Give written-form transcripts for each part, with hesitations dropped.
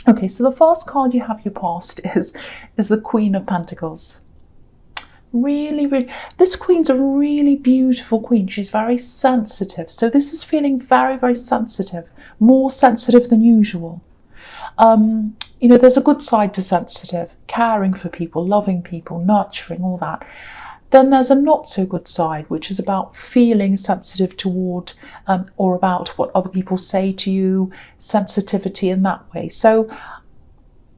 Okay, so the first card you have you passed is the Queen of Pentacles. Really, really, this queen's a really beautiful queen. She's very sensitive. So this is feeling very, very sensitive, more sensitive than usual. You know, there's a good side to sensitive, caring for people, loving people, nurturing, all that. Then there's a not so good side, which is about feeling sensitive toward or about what other people say to you, sensitivity in that way. So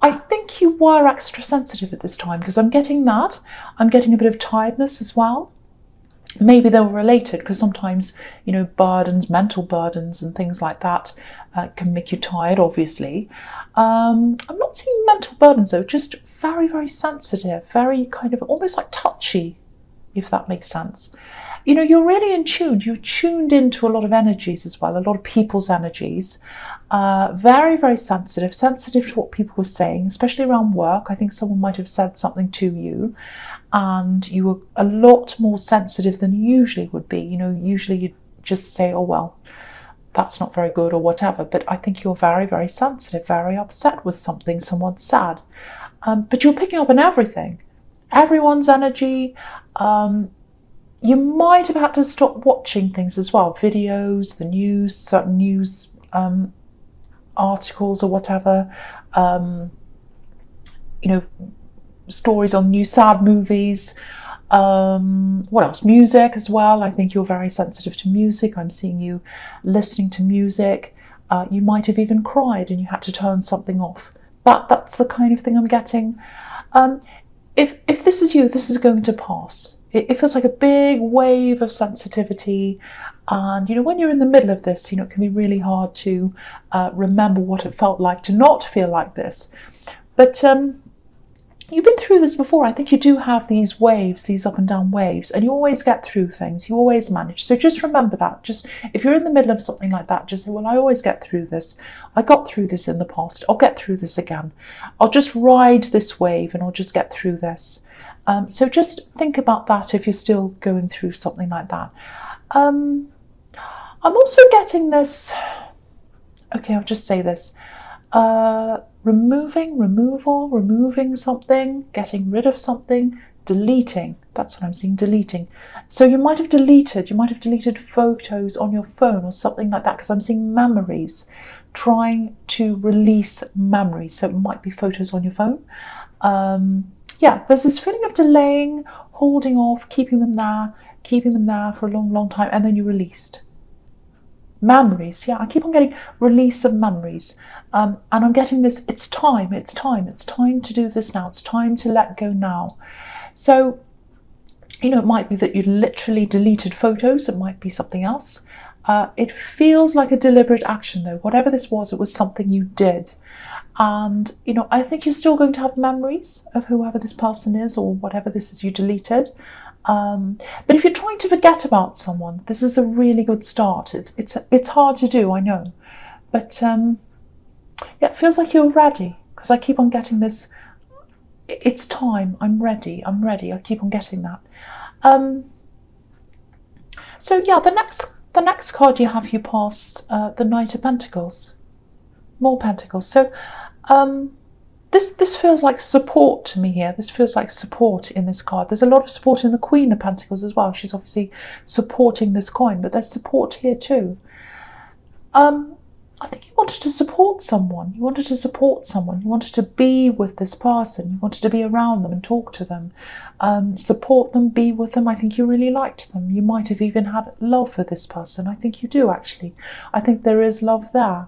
I think you were extra sensitive at this time, because I'm getting that. I'm getting a bit of tiredness as well. Maybe they were related, because sometimes, you know, burdens, mental burdens and things like that can make you tired, obviously. I'm not seeing mental burdens though, just very, very sensitive, very kind of almost like touchy, if that makes sense. You know, you're really in tune. You're tuned into a lot of energies as well, a lot of people's energies. Very, very sensitive to what people were saying, especially around work. I think someone might have said something to you and you were a lot more sensitive than you usually would be. You know, usually you'd just say, oh, well, that's not very good or whatever. But I think you're very, very sensitive, very upset with something someone said. But you're picking up on everything, everyone's energy. You might have had to stop watching things as well, videos, the news, certain news articles or whatever, you know, stories on new sad movies. What else? Music as well. I think you're very sensitive to music. I'm seeing you listening to music. You might have even cried and you had to turn something off. That's the kind of thing I'm getting. If this is you, this is going to pass. It feels like a big wave of sensitivity. And, you know, when you're in the middle of this, you know, it can be really hard to remember what it felt like to not feel like this. But you've been through this before. I think you do have these waves, these up and down waves, and you always get through things. You always manage. So just remember that. Just if you're in the middle of something like that, just say, well, I always get through this. I got through this in the past. I'll get through this again. I'll just ride this wave and I'll just get through this. So just think about that if you're still going through something like that. I'm also getting this, okay, I'll just say this, removing something, getting rid of something, deleting. That's what I'm seeing, deleting. So you might have deleted photos on your phone or something like that, because I'm seeing memories, trying to release memories. So it might be photos on your phone. Yeah, there's this feeling of delaying, holding off, keeping them there for a long, long time, and then you released. Memories, yeah, I keep on getting release of memories. And I'm getting this, it's time to do this now, it's time to let go now. So, you know, it might be that you literally deleted photos, it might be something else. It feels like a deliberate action though. Whatever this was, it was something you did. And, you know, I think you're still going to have memories of whoever this person is or whatever this is you deleted. But if you're trying to forget about someone, this is a really good start. It's hard to do, I know. But yeah, it feels like you're ready, because I keep on getting this, it's time, I'm ready, I keep on getting that. So yeah, the next card you have, you pass the Knight of Pentacles. More Pentacles. So this feels like support to me here. This feels like support in this card. There's a lot of support in the Queen of Pentacles as well. She's obviously supporting this coin, but there's support here too. I think you wanted to support someone. You wanted to be with this person. You wanted to be around them and talk to them, support them, be with them. I think you really liked them. You might have even had love for this person. I think you do, actually. I think there is love there.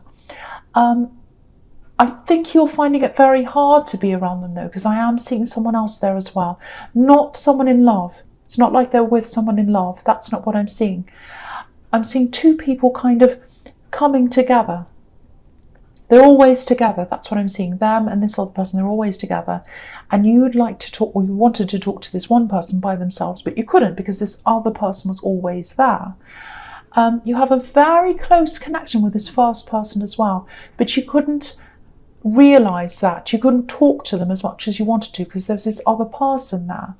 I think you're finding it very hard to be around them though, because I am seeing someone else there as well. Not someone in love. It's not like they're with someone in love. That's not what I'm seeing. I'm seeing two people kind of coming together. They're always together. That's what I'm seeing. Them and this other person, they're always together. And you would like to talk, or you wanted to talk to this one person by themselves, but you couldn't because this other person was always there. You have a very close connection with this first person as well, but you couldn't realize that. You couldn't talk to them as much as you wanted to because there's this other person there.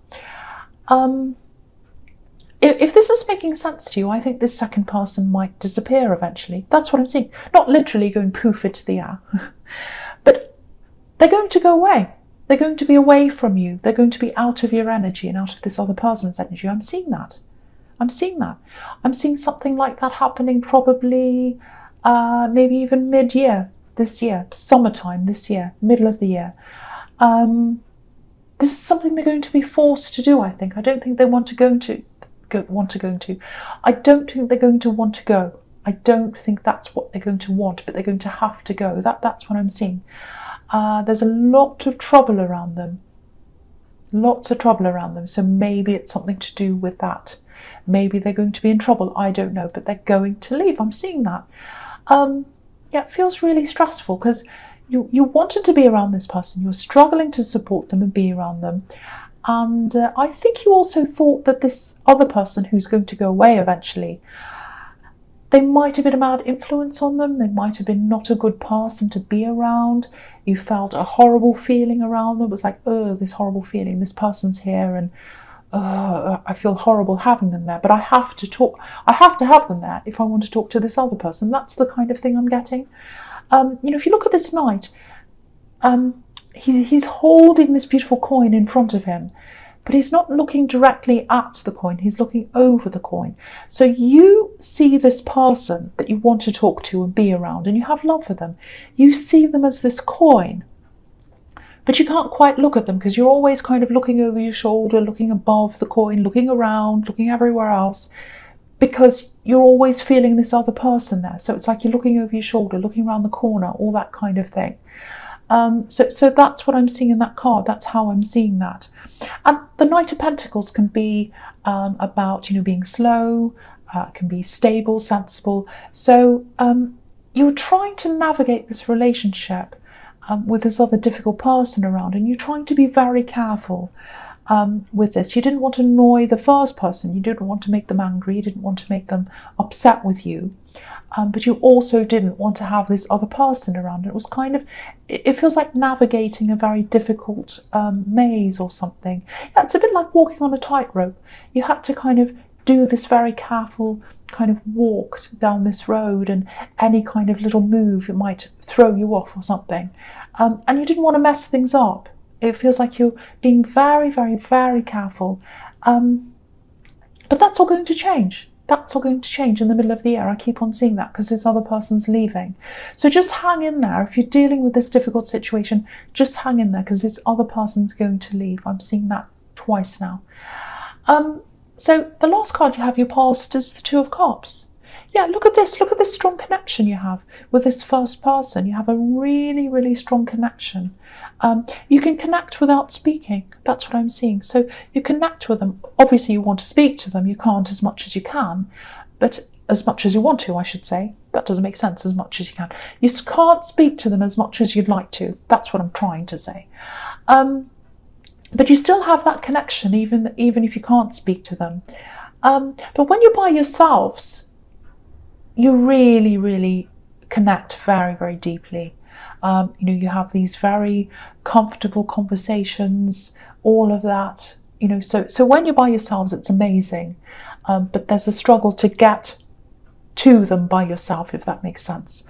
If this is making sense to you, I think this second person might disappear eventually. That's what I'm seeing. Not literally going poof into the air. But they're going to go away. They're going to be away from you. They're going to be out of your energy and out of this other person's energy. I'm seeing that. I'm seeing that. I'm seeing something like that happening probably maybe even mid-year this year, summertime this year, middle of the year. This is something they're going to be forced to do, I think. I don't think they want to go to. I don't think they're going to want to go. I don't think that's what they're going to want, but they're going to have to go. That's what I'm seeing. There's a lot of trouble around them. Lots of trouble around them. So maybe it's something to do with that. Maybe they're going to be in trouble. I don't know, but they're going to leave. I'm seeing that. Yeah, it feels really stressful because you wanted to be around this person. You're struggling to support them and be around them. And I think you also thought that this other person who's going to go away eventually, they might have been a bad influence on them. They might have been not a good person to be around. You felt a horrible feeling around them. It was like, oh, this horrible feeling. This person's here and I feel horrible having them there. But I have to talk. I have to have them there if I want to talk to this other person. That's the kind of thing I'm getting. If you look at this knight, he's holding this beautiful coin in front of him, but he's not looking directly at the coin. He's looking over the coin. So you see this person that you want to talk to and be around, and you have love for them. You see them as this coin, but you can't quite look at them because you're always kind of looking over your shoulder, looking above the coin, looking around, looking everywhere else, because you're always feeling this other person there. So it's like you're looking over your shoulder, looking around the corner, all that kind of thing. So that's what I'm seeing in that card. That's how I'm seeing that. And the Knight of Pentacles can be about, being slow, can be stable, sensible. So you're trying to navigate this relationship with this other difficult person around, and you're trying to be very careful with this. You didn't want to annoy the first person. You didn't want to make them angry. You didn't want to make them upset with you. But you also didn't want to have this other person around. It was kind of, it feels like navigating a very difficult maze or something. Yeah, it's a bit like walking on a tightrope. You had to kind of do this very careful kind of walk down this road, and any kind of little move, it might throw you off or something. And you didn't want to mess things up. It feels like you're being very, very, very careful. But that's all going to change. That's all going to change in the middle of the year. I keep on seeing that because this other person's leaving. So just hang in there. If you're dealing with this difficult situation, just hang in there because this other person's going to leave. I'm seeing that twice now. So the last card you have your past is the Two of Cups. Yeah, look at this. Look at this strong connection you have with this first person. You have a really, really strong connection. You can connect without speaking. That's what I'm seeing. So you connect with them. Obviously, you want to speak to them. You can't as much as you can, but as much as you want to, I should say. That doesn't make sense, as much as you can. You can't speak to them as much as you'd like to. That's what I'm trying to say. But you still have that connection, even if you can't speak to them. But when you're by yourselves, you really, really connect very, very deeply. You have these very comfortable conversations, all of that. So when you're by yourselves, it's amazing. But there's a struggle to get to them by yourself, if that makes sense.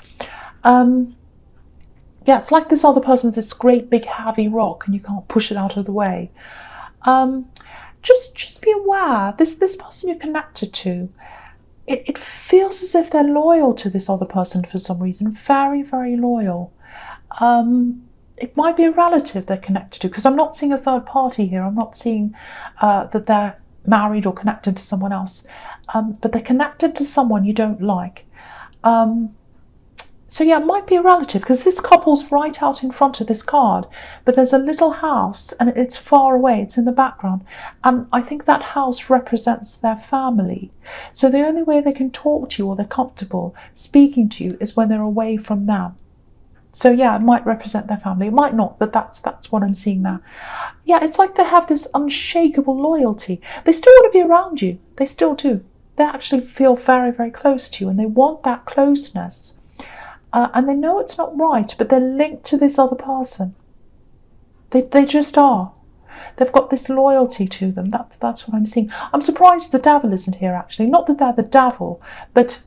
Yeah, it's like this other person's this great big heavy rock and you can't push it out of the way. Just be aware, this person you're connected to, it feels as if they're loyal to this other person for some reason, very, very loyal. It might be a relative they're connected to, because I'm not seeing a third party here. I'm not seeing that they're married or connected to someone else, but they're connected to someone you don't like. So yeah, it might be a relative, because this couple's right out in front of this card, but there's a little house and it's far away, it's in the background, and I think that house represents their family. So the only way they can talk to you or they're comfortable speaking to you is when they're away from them. So yeah, it might represent their family, it might not, but that's what I'm seeing there. Yeah, it's like they have this unshakable loyalty. They still want to be around you, they still do. They actually feel very, very close to you and they want that closeness. And they know it's not right, but they're linked to this other person. They just are. They've got this loyalty to them. That's what I'm seeing. I'm surprised the devil isn't here, actually. Not that they're the devil, but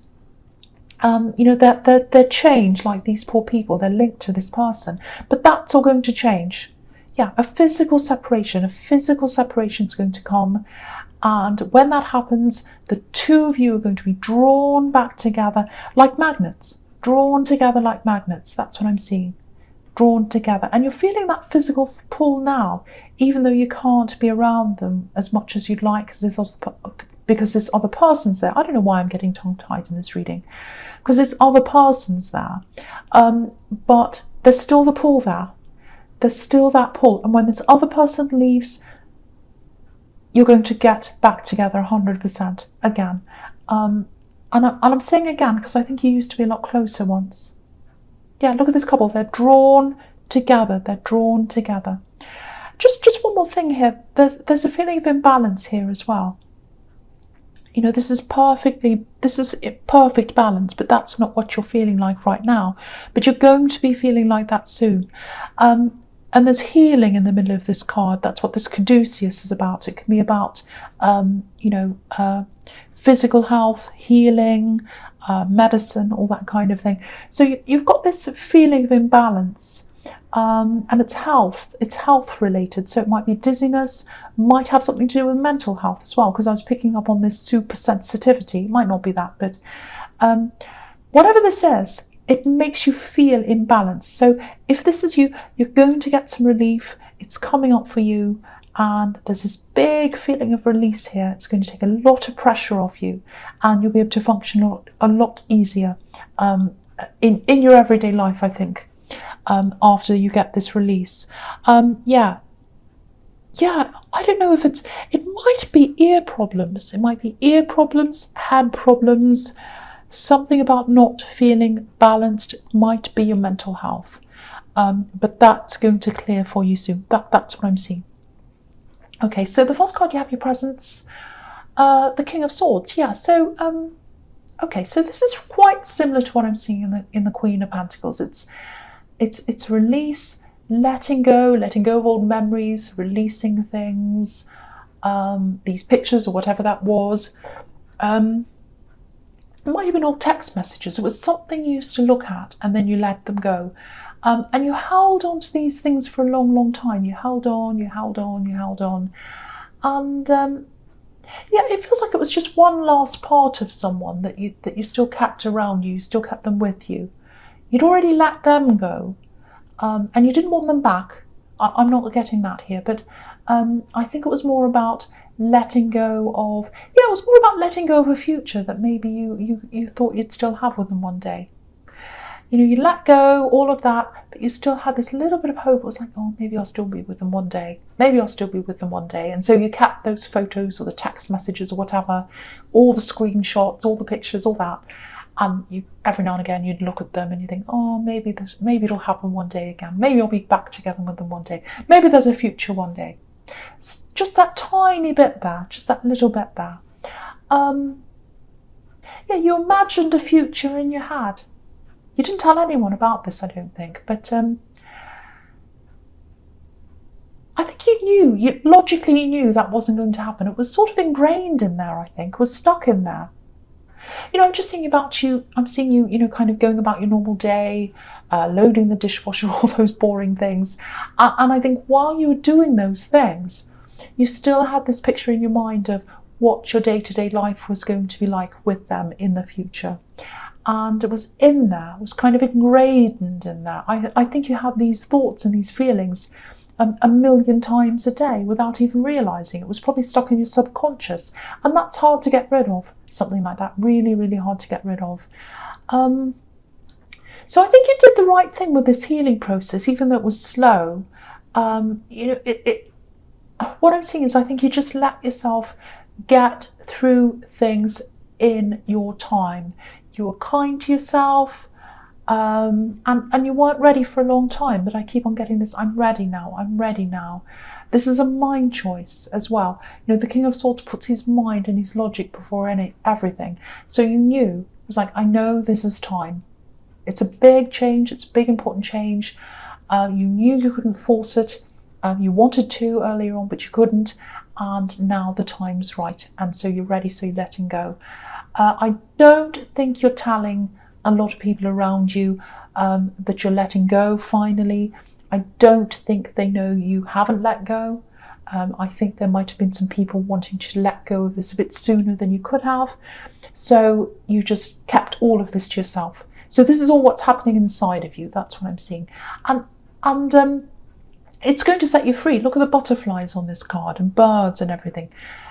they're changed, like these poor people, they're linked to this person, but that's all going to change. Yeah, a physical separation is going to come. And when that happens, the two of you are going to be drawn back together like magnets. Drawn together like magnets. That's what I'm seeing. Drawn together. And you're feeling that physical pull now, even though you can't be around them as much as you'd like because this other person's there. I don't know why I'm getting tongue-tied in this reading. Because this other person's there. But there's still the pull there. There's still that pull. And when this other person leaves, you're going to get back together 100% again. And I'm saying again because I think you used to be a lot closer once. Yeah, look at this couple. They're drawn together. They're drawn together. Just one more thing here. There's a feeling of imbalance here as well. This is perfect balance, but that's not what you're feeling like right now. But you're going to be feeling like that soon. And there's healing in the middle of this card. That's what this caduceus is about. It can be about, physical health, healing, medicine, all that kind of thing. So you've got this feeling of imbalance, and it's health related. So it might be dizziness, might have something to do with mental health as well, because I was picking up on this super sensitivity. It might not be that, but whatever this is, it makes you feel imbalanced. So if this is you, you're going to get some relief. It's coming up for you. And there's this big feeling of release here. It's going to take a lot of pressure off you. And you'll be able to function a lot easier in your everyday life, I think, after you get this release. Yeah, I don't know if it might be ear problems. It might be ear problems, head problems. Something about not feeling balanced might be your mental health, but that's going to clear for you soon. That's what I'm seeing. Okay, so the first card you have your presence, the King of Swords. Yeah, so okay, so this is quite similar to what I'm seeing in the Queen of Pentacles. It's release, letting go of old memories, releasing things, these pictures or whatever that was. It might have been old text messages. It was something you used to look at and then you let them go. And you held on to these things for a long, long time. You held on. And yeah, it feels like it was just one last part of someone that you still kept around you, still kept them with you. You'd already let them go. And you didn't want them back. I'm not getting that here, but I think it was more about letting go of, it was more about letting go of a future that maybe you thought you'd still have with them one day. You let go, all of that, but you still had this little bit of hope. It was like, oh, maybe I'll still be with them one day. And so you kept those photos or the text messages or whatever, all the screenshots, all the pictures, all that. And every now and again, you'd look at them and you think, oh, maybe it'll happen one day again. Maybe I'll be back together with them one day. Maybe there's a future one day. Just that tiny bit there, just that little bit there. Yeah, you imagined a future in your head. You didn't tell anyone about this, I don't think, but I think you logically knew that wasn't going to happen. It was sort of ingrained in there, I think, was stuck in there. I'm just thinking about you, I'm seeing you, kind of going about your normal day, loading the dishwasher, all those boring things. And I think while you were doing those things, you still had this picture in your mind of what your day-to-day life was going to be like with them in the future. And it was in there, it was kind of ingrained in there. I think you had these thoughts and these feelings a million times a day without even realising. It was probably stuck in your subconscious. And that's hard to get rid of, something like that. Really, really hard to get rid of. So I think you did the right thing with this healing process, even though it was slow. What I'm seeing is I think you just let yourself get through things in your time. You were kind to yourself, and you weren't ready for a long time, but I keep on getting this, I'm ready now. This is a mind choice as well. The King of Swords puts his mind and his logic before everything. So you knew, it was like, I know this is time. It's a big change, it's a big important change. You knew you couldn't force it. You wanted to earlier on, but you couldn't. And now the time's right. And so you're ready, so you're letting go. I don't think you're telling a lot of people around you that you're letting go finally. I don't think they know you haven't let go. I think there might have been some people wanting to let go of this a bit sooner than you could have. So you just kept all of this to yourself. So this is all what's happening inside of you. That's what I'm seeing. And it's going to set you free. Look at the butterflies on this card and birds and everything.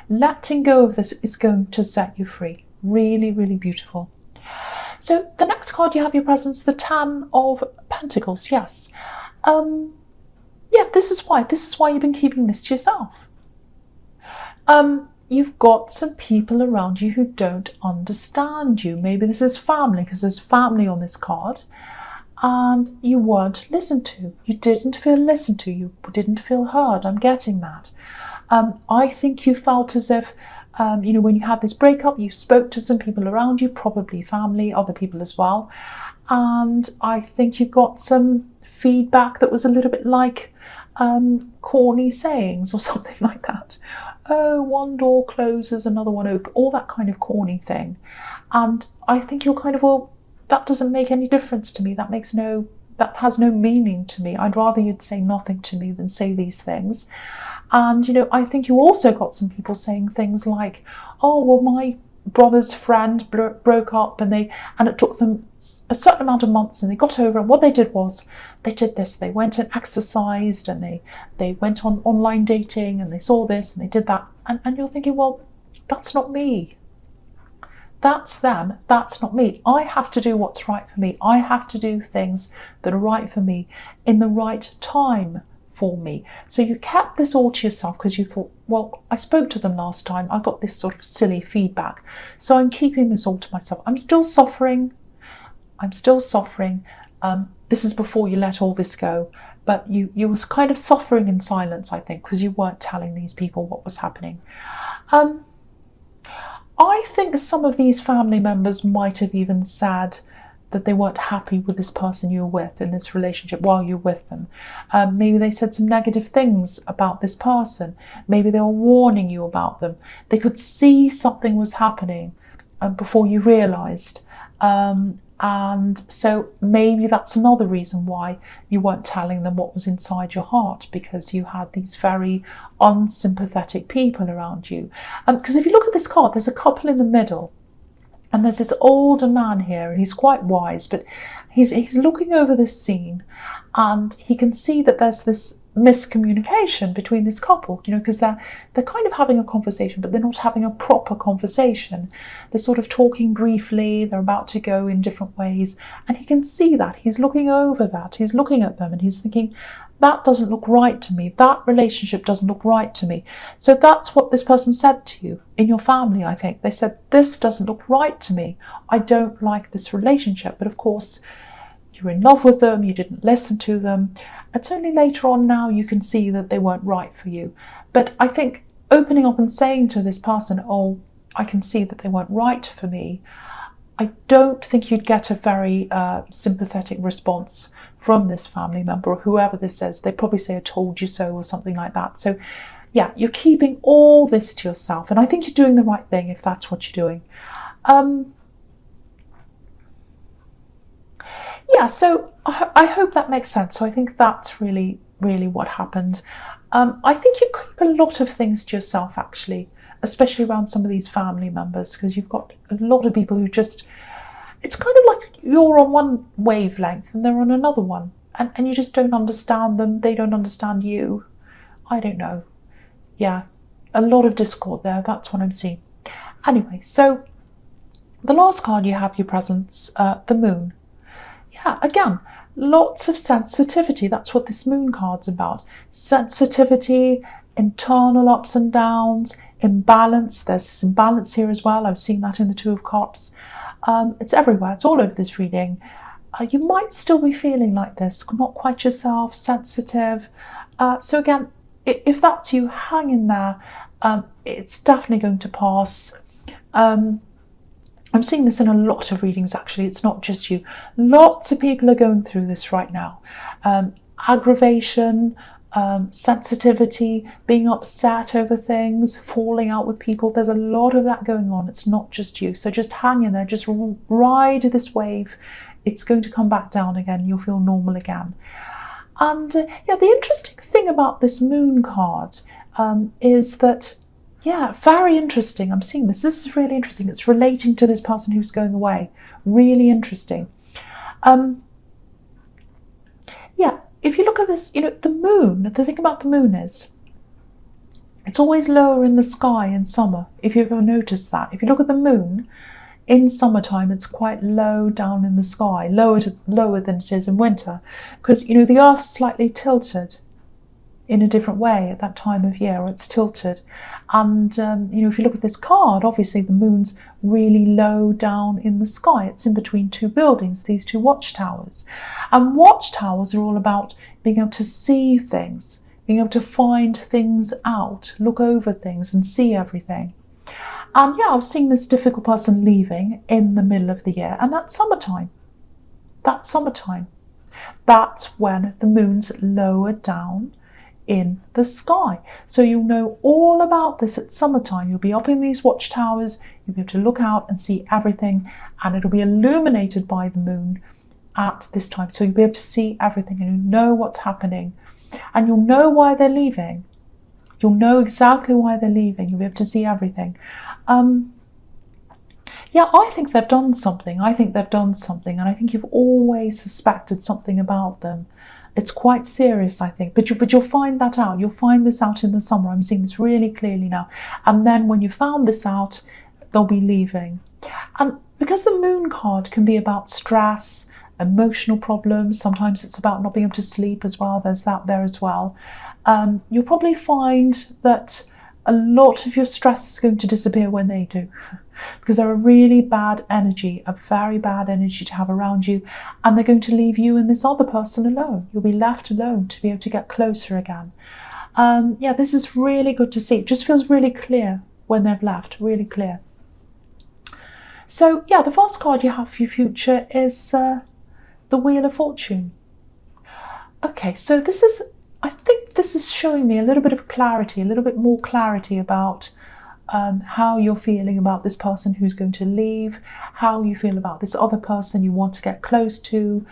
Letting go of this is going to set you free. Really, really beautiful. So the next card you have your presence, the Ten of Pentacles. Yes. Yeah, this is why you've been keeping this to yourself. You've got some people around you who don't understand you. Maybe this is family, because there's family on this card, and you weren't listened to. You didn't feel listened to. You didn't feel heard. I'm getting that. I think you felt as if, when you had this breakup, you spoke to some people around you, probably family, other people as well. And I think you got some feedback that was a little bit like corny sayings or something like that. Oh, one door closes, another one opens, all that kind of corny thing. And I think you're kind of, well, that doesn't make any difference to me. That has no meaning to me. I'd rather you'd say nothing to me than say these things. And, I think you also got some people saying things like, oh, well, my brother's friend broke up and it took them a certain amount of months and they got over it. And what they did was they did this. They went and exercised and they went on online dating and they saw this and they did that. And you're thinking, well, that's not me. That's them. That's not me. I have to do what's right for me. I have to do things that are right for me in the right time for me. So you kept this all to yourself because you thought, well, I spoke to them last time. I got this sort of silly feedback. So I'm keeping this all to myself. I'm still suffering. This is before you let all this go. But you was kind of suffering in silence, I think, because you weren't telling these people what was happening. I think some of these family members might have even said that they weren't happy with this person you were with in this relationship while you're with them. Maybe they said some negative things about this person. Maybe they were warning you about them. They could see something was happening before you realised. And so maybe that's another reason why you weren't telling them what was inside your heart, because you had these very unsympathetic people around you. Because if you look at this card, there's a couple in the middle. And there's this older man here, and he's quite wise, but he's looking over this scene, and he can see that there's this miscommunication between this couple, because they're kind of having a conversation, but they're not having a proper conversation. They're sort of talking briefly, they're about to go in different ways, and he can see that. He's looking over that, he's looking at them, and he's thinking, that doesn't look right to me. That relationship doesn't look right to me. So that's what this person said to you in your family, I think. They said, this doesn't look right to me. I don't like this relationship. But of course, you were in love with them. You didn't listen to them. It's only later on now you can see that they weren't right for you. But I think opening up and saying to this person, oh, I can see that they weren't right for me, I don't think you'd get a very sympathetic response from this family member or whoever this is. They probably say, I told you so, or something like that. So yeah, you're keeping all this to yourself. And I think you're doing the right thing if that's what you're doing. Yeah, so I hope that makes sense. So I think that's really, really what happened. I think you keep a lot of things to yourself, actually, especially around some of these family members, because you've got a lot of people who just, it's kind of like you're on one wavelength and they're on another one, and you just don't understand them. They don't understand you. I don't know. Yeah, a lot of discord there. That's what I'm seeing. Anyway, so the last card you have your presence, the moon. Yeah, again, lots of sensitivity. That's what this moon card's about. Sensitivity, internal ups and downs, imbalance. There's this imbalance here as well. I've seen that in the Two of Cups. It's everywhere. It's all over this reading. You might still be feeling like this, not quite yourself, sensitive. So again, if that's you, hang in there. It's definitely going to pass. I'm seeing this in a lot of readings, actually. It's not just you. Lots of people are going through this right now. Aggravation, sensitivity, being upset over things, falling out with people. There's a lot of that going on. It's not just you. So just hang in there, just ride this wave. It's going to come back down again. You'll feel normal again. And yeah, the interesting thing about this moon card is that, yeah, very interesting. I'm seeing this. This is really interesting. It's relating to this person who's going away. Really interesting. Yeah. If you look at this, the moon, the thing about the moon is it's always lower in the sky in summer, if you've ever noticed that. If you look at the moon, in summertime, it's quite low down in the sky, lower than it is in winter, because, the Earth's slightly tilted in a different way at that time of year, or it's tilted. And, if you look at this card, obviously the moon's really low down in the sky. It's in between two buildings, these two watchtowers. And watchtowers are all about being able to see things, being able to find things out, look over things and see everything. And yeah, I was seeing this difficult person leaving in the middle of the year, and that's summertime. That's summertime. That's when the moon's lower down in the sky. So you'll know all about this at summertime. You'll be up in these watchtowers, you'll be able to look out and see everything, and it'll be illuminated by the moon at this time. So you'll be able to see everything, and you'll know what's happening, and you'll know why they're leaving. You'll know exactly why they're leaving. You'll be able to see everything. Yeah, I think they've done something. And I think you've always suspected something about them. It's quite serious, I think, but you'll find that out. You'll find this out in the summer. I'm seeing this really clearly now. And then when you found this out, they'll be leaving. And because the moon card can be about stress, emotional problems, sometimes it's about not being able to sleep as well. There's that there as well. You'll probably find that a lot of your stress is going to disappear when they do, because they're a really bad energy, a very bad energy to have around you, and they're going to leave you and this other person alone. You'll be left alone to be able to get closer again. Yeah, this is really good to see. It just feels really clear when they've left, really clear. So yeah, the first card you have for your future is the Wheel of Fortune. Okay, so I think this is showing me a little bit of clarity, a little bit more clarity about how you're feeling about this person who's going to leave, how you feel about this other person you want to get close to,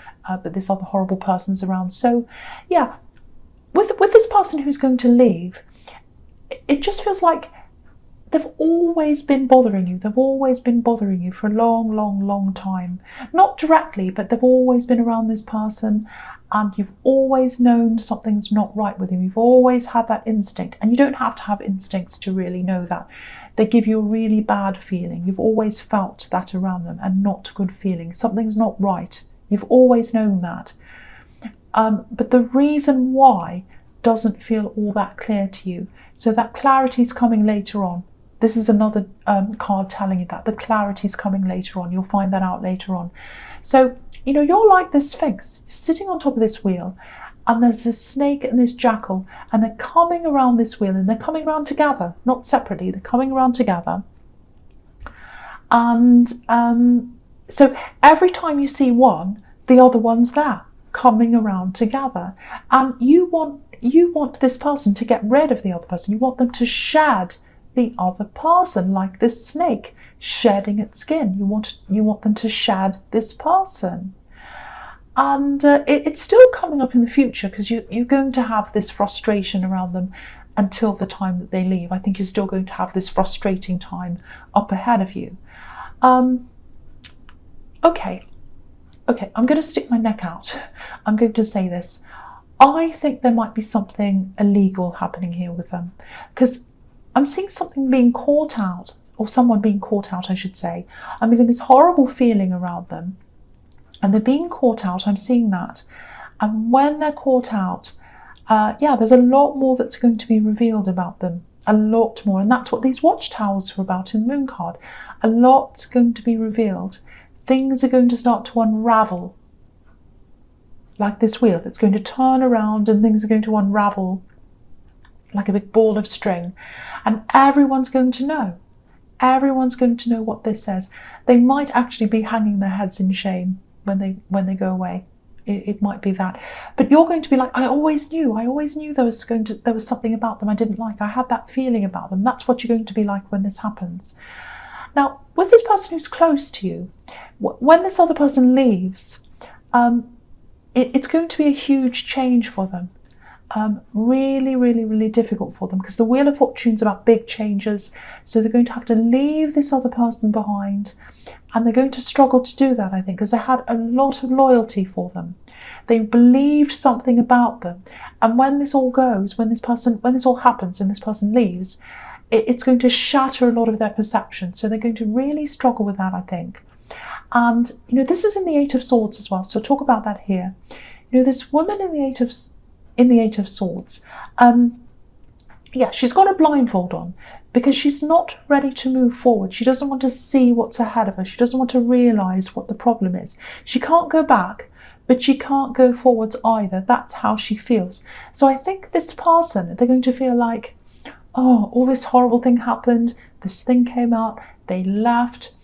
but this other horrible person's around. So yeah, with this person who's going to leave, it just feels like they've always been bothering you. They've always been bothering you for a long, long, long time. Not directly, but they've always been around this person, and you've always known something's not right with him. You've always had that instinct, and you don't have to have instincts to really know that. They give you a really bad feeling. You've always felt that around them, and not good feeling. Something's not right. You've always known that. But the reason why doesn't feel all that clear to you. So that clarity's coming later on. This is another card telling you that. The clarity's coming later on. You'll find that out later on. So, you're like this Sphinx. You're sitting on top of this wheel, and there's this snake and this jackal, and they're coming around this wheel, and they're coming around together, not separately. They're coming around together. And so every time you see one, the other one's there, coming around together. And you want this person to get rid of the other person. You want them to shed the other person, like this snake shedding its skin. You want them to shed this person. And it's still coming up in the future, because you're going to have this frustration around them until the time that they leave. I think you're still going to have this frustrating time up ahead of you. Okay, I'm going to stick my neck out. I'm going to say this. I think there might be something illegal happening here with them, because I'm seeing something being caught out, or someone being caught out, I should say. I'm getting this horrible feeling around them, and they're being caught out. I'm seeing that. And when they're caught out, yeah, there's a lot more that's going to be revealed about them. A lot more. And that's what these watchtowers were about in the moon card. A lot's going to be revealed. Things are going to start to unravel. Like this wheel. It's going to turn around, and things are going to unravel like a big ball of string. And everyone's going to know. Everyone's going to know what this says. They might actually be hanging their heads in shame when they go away. It might be that. But you're going to be like, I always knew there was something about them I didn't like. I had that feeling about them. That's what you're going to be like when this happens. Now, with this person who's close to you, when this other person leaves, it's going to be a huge change for them. Really, really, really difficult for them, because the Wheel of Fortune's about big changes. So they're going to have to leave this other person behind, and they're going to struggle to do that, I think, because they had a lot of loyalty for them. They believed something about them, and when this all goes, when this all happens and this person leaves, it's going to shatter a lot of their perception. So they're going to really struggle with that, I think. And this is in the Eight of Swords as well, so I'll talk about that here. This woman in the Eight of Swords, she's got a blindfold on because she's not ready to move forward. She doesn't want to see what's ahead of her. She doesn't want to realise what the problem is. She can't go back, but she can't go forwards either. That's how she feels. So I think this person, they're going to feel like, oh, all this horrible thing happened. This thing came out. They left.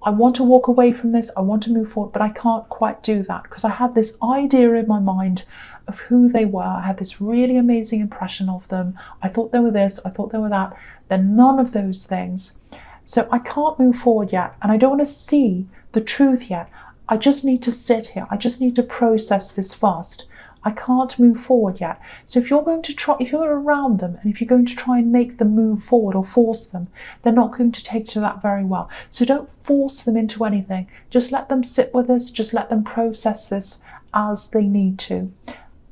I want to walk away from this. I want to move forward, but I can't quite do that because I had this idea in my mind of who they were. I had this really amazing impression of them. I thought they were this, I thought they were that. They're none of those things. So I can't move forward yet, and I don't want to see the truth yet. I just need to sit here. I just need to process this first. I can't move forward yet. So if you're around them and if you're going to try and make them move forward or force them, they're not going to take to that very well. So don't force them into anything. Just let them sit with this. Just let them process this as they need to.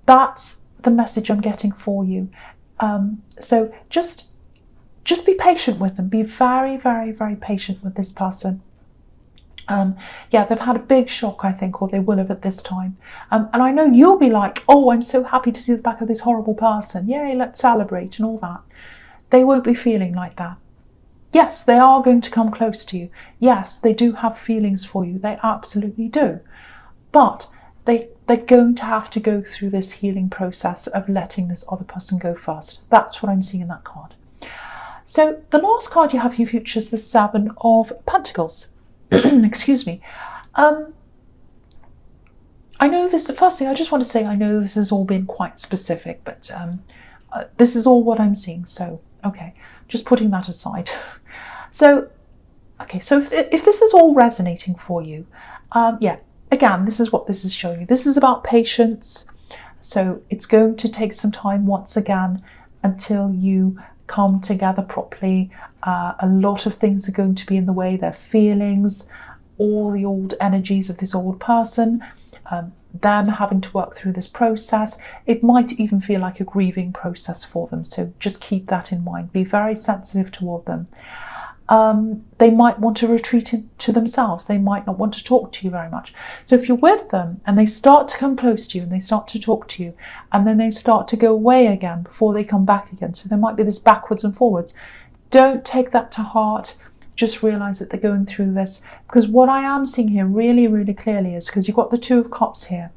That's the message I'm getting for you. So just be patient with them. Be very, very, very patient with this person. They've had a big shock, I think, or they will have at this time. And I know you'll be like, oh, I'm so happy to see the back of this horrible person. Yay, let's celebrate and all that. They won't be feeling like that. Yes, they are going to come close to you. Yes, they do have feelings for you. They absolutely do. But they're going to have to go through this healing process of letting this other person go first. That's what I'm seeing in that card. So the last card you have for your future is the Seven of Pentacles. Excuse me. I know this, the first thing I just want to say, I know this has all been quite specific, but this is all what I'm seeing. So, okay, just putting that aside. So if this is all resonating for you, again, this is what this is showing you. This is about patience. So it's going to take some time once again until you come together properly. A lot of things are going to be in the way. Their feelings, all the old energies of this old person, them having to work through this process. It might even feel like a grieving process for them. So just keep that in mind. Be very sensitive toward them. They might want to retreat into themselves. They might not want to talk to you very much. So if you're with them and they start to come close to you and they start to talk to you and then they start to go away again before they come back again, so there might be this backwards and forwards, don't take that to heart. Just realize that they're going through this, because what I am seeing here really, really clearly is, because you've got the Two of Cups here,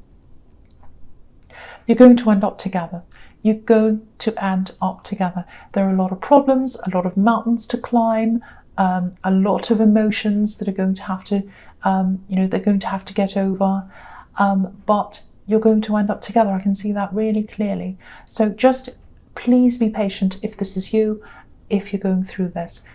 you're going to end up together. You're going to end up together. There are a lot of problems, a lot of mountains to climb, a lot of emotions that are going to have to, they're going to have to get over. But you're going to end up together. I can see that really clearly. So just please be patient if this is you, if you're going through this.